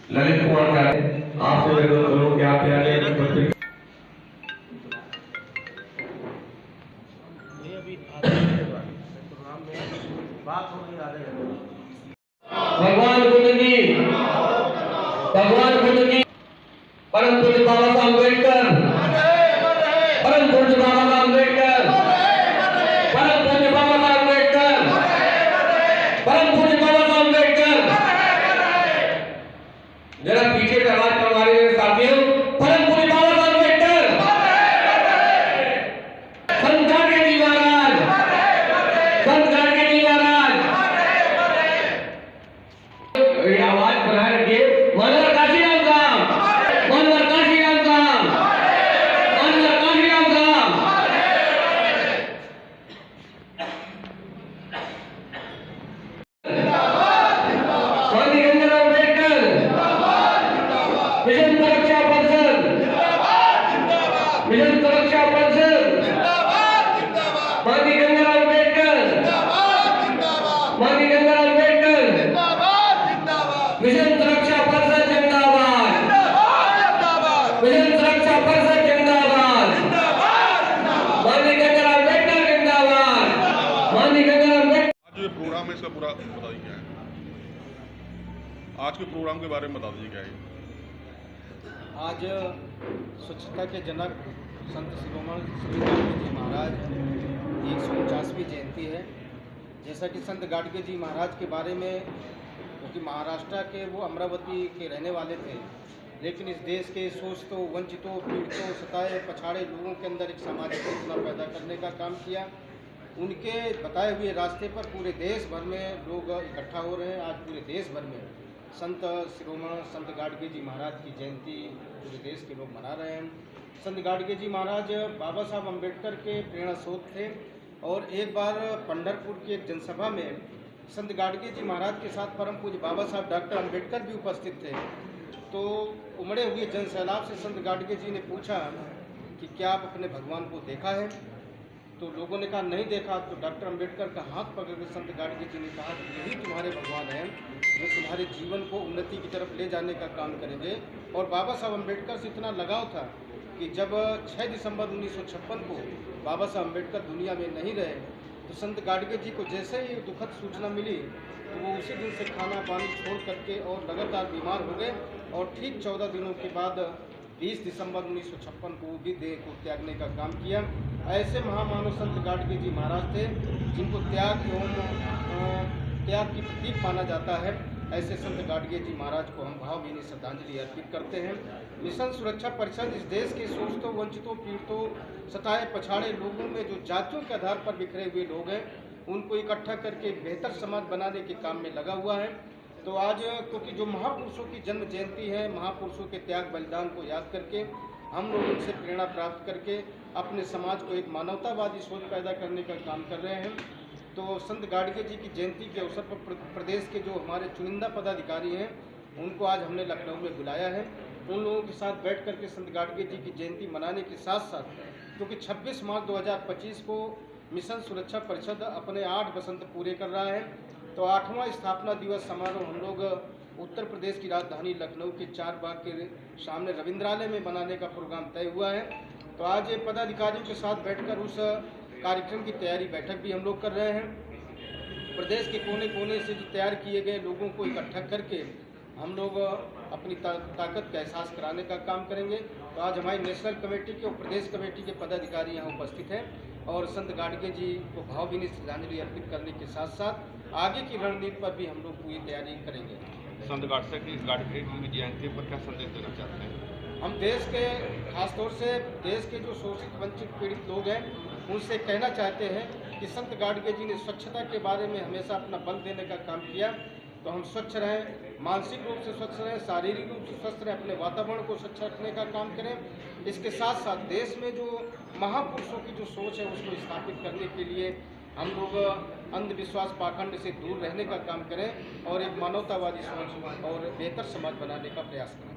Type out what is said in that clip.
ललित कुमार का आपसे अनुरोध करूं कि आप यहाँ भगवान बुद्ध की परम पूज्य बाबा साहब अम्बेडकर, परम पूज्य बाबा साहब अम्बेडकर, परम पूज्य बाबा साहब अम्बेडकर, परम पूज्य बाबा साहब अम्बेडकर। जरा पीछे से आवाज करवा रहे हैं साथियों, परम पूज्य बाबा साहब अम्बेडकर, संत गाडगे जी महाराज, संत गाडगे जी महाराज। ये आवाज बनाए रखिए। मनोहर काशीराम साहब, मनोहर काशीराम साहब, मनोहर काशीराम साहब। स्वामी गंगाराम अम्बेडकर, मिशन सुरक्षा परिषद, मिशन सुरक्षा परिषद, स्वामी गंगाराम अम्बेडकर, स्वामी गंगाराम अम्बेडकर, मिशन सुरक्षा परिषद जिंदाबाद, मिशन सुरक्षा परिषद जिंदाबाद, स्वामी गंगाराम अम्बेडकर जिंदाबाद, स्वामी गंगाराम अम्बेडकर। आज जो प्रोग्राम है इसका पूरा बताइए क्या है? आज के प्रोग्राम के बारे में बता दीजिए क्या है? आज स्वच्छता के जनक संत शिरोमणि श्री गाडगे जी महाराज की 149वीं जयंती है। जैसा कि संत गाडगे जी महाराज के बारे में, क्योंकि महाराष्ट्र के वो अमरावती के रहने वाले थे, लेकिन इस देश के शोषितों, वंचितों, पीड़ितों, सताए पछाड़े लोगों के अंदर एक सामाजिक चेतना पैदा करने का काम किया। उनके बताए हुए रास्ते पर पूरे देश भर में लोग इकट्ठा हो रहे हैं। आज पूरे देश भर में संत शिरोमणि संत गाडगे जी महाराज की जयंती पूरे देश के लोग मना रहे हैं। संत गाडगे जी महाराज बाबा साहब अम्बेडकर के प्रेरणा स्रोत थे और एक बार पंढरपुर की एक जनसभा में संत गाडगे जी महाराज के साथ परम पूज्य बाबा साहब डॉक्टर अम्बेडकर भी उपस्थित थे। तो उमड़े हुए जनसैलाब से संत गाडगे जी ने पूछा कि क्या आप अपने भगवान को देखा है? तो लोगों ने कहा नहीं देखा। तो डॉक्टर अम्बेडकर का हाथ पकड़ कर संत गाडगे जी ने कहा कि यही तुम्हारे भगवान हैं जो तुम्हारे जीवन को उन्नति की तरफ ले जाने का काम करेंगे। और बाबा साहब अम्बेडकर से इतना लगाव था कि जब 6 दिसंबर 1956 को बाबा साहब अम्बेडकर दुनिया में नहीं रहे, तो संत गाडगे जी को जैसे ही दुखद सूचना मिली तो वो उसी दिन से खाना पानी छोड़ करके और लगातार बीमार हो गए। और ठीक 14 दिनों के बाद 20 दिसंबर 1956 को वो भी देह को त्यागने का काम किया। ऐसे महामानव संत गाडगे जी महाराज थे जिनको त्याग की प्रतीक माना जाता है। ऐसे संत गाडगे जी महाराज को हम भावभीनी श्रद्धांजलि अर्पित करते हैं। मिशन सुरक्षा परिषद इस देश के शोषितों, वंचितों, पीड़ितों, सताए पछाड़े लोगों में जो जातियों के आधार पर बिखरे हुए लोग हैं, उनको इकट्ठा करके बेहतर समाज बनाने के काम में लगा हुआ है। तो आज क्योंकि जो महापुरुषों की जन्म जयंती है, महापुरुषों के त्याग बलिदान को याद करके हम लोग उनसे प्रेरणा प्राप्त करके अपने समाज को एक मानवतावादी सोच पैदा करने का काम कर रहे हैं। तो संत गाडगे जी की जयंती के अवसर पर प्रदेश के जो हमारे चुनिंदा पदाधिकारी हैं उनको आज हमने लखनऊ में बुलाया है। उन लोगों के साथ बैठ करके संत गाडगे जी की जयंती मनाने के साथ साथ, क्योंकि 26 मार्च 2025 को मिशन सुरक्षा परिषद अपने 8 वसंत पूरे कर रहा है, तो 8वां स्थापना दिवस समारोह हम लोग उत्तर प्रदेश की राजधानी लखनऊ के 4 बाग के सामने रविंद्रालय में बनाने का प्रोग्राम तय हुआ है। तो आज ये पदाधिकारियों के साथ बैठकर उस कार्यक्रम की तैयारी बैठक भी हम लोग कर रहे हैं। प्रदेश के कोने कोने से जो तैयार किए गए लोगों को इकट्ठा करके हम लोग अपनी ताकत का एहसास कराने का काम करेंगे। तो आज हमारी नेशनल कमेटी के और प्रदेश कमेटी के पदाधिकारी यहाँ उपस्थित हैं और संत गाडगे जी को भावभीनी श्रद्धांजलि अर्पित करने के साथ साथ आगे की रणनीति पर भी हम लोग पूरी तैयारी करेंगे। संत गाडगे की जयंती पर क्या संदेश देना चाहते हैं? हम देश के, खासतौर से देश के जो शोषित, वंचित, पीड़ित लोग हैं उनसे कहना चाहते हैं कि संत गाडगे जी ने स्वच्छता के बारे में हमेशा अपना बल देने का काम किया। तो हम स्वच्छ रहें, मानसिक रूप से स्वच्छ रहें, शारीरिक रूप से स्वस्थ रहें, अपने वातावरण को स्वच्छ रखने का काम करें। इसके साथ साथ देश में जो महापुरुषों की जो सोच है उसको स्थापित करने के लिए हम लोग अंधविश्वास, पाखंड से दूर रहने का काम करें और एक मानवतावादी सोच और बेहतर समाज बनाने का प्रयास करें।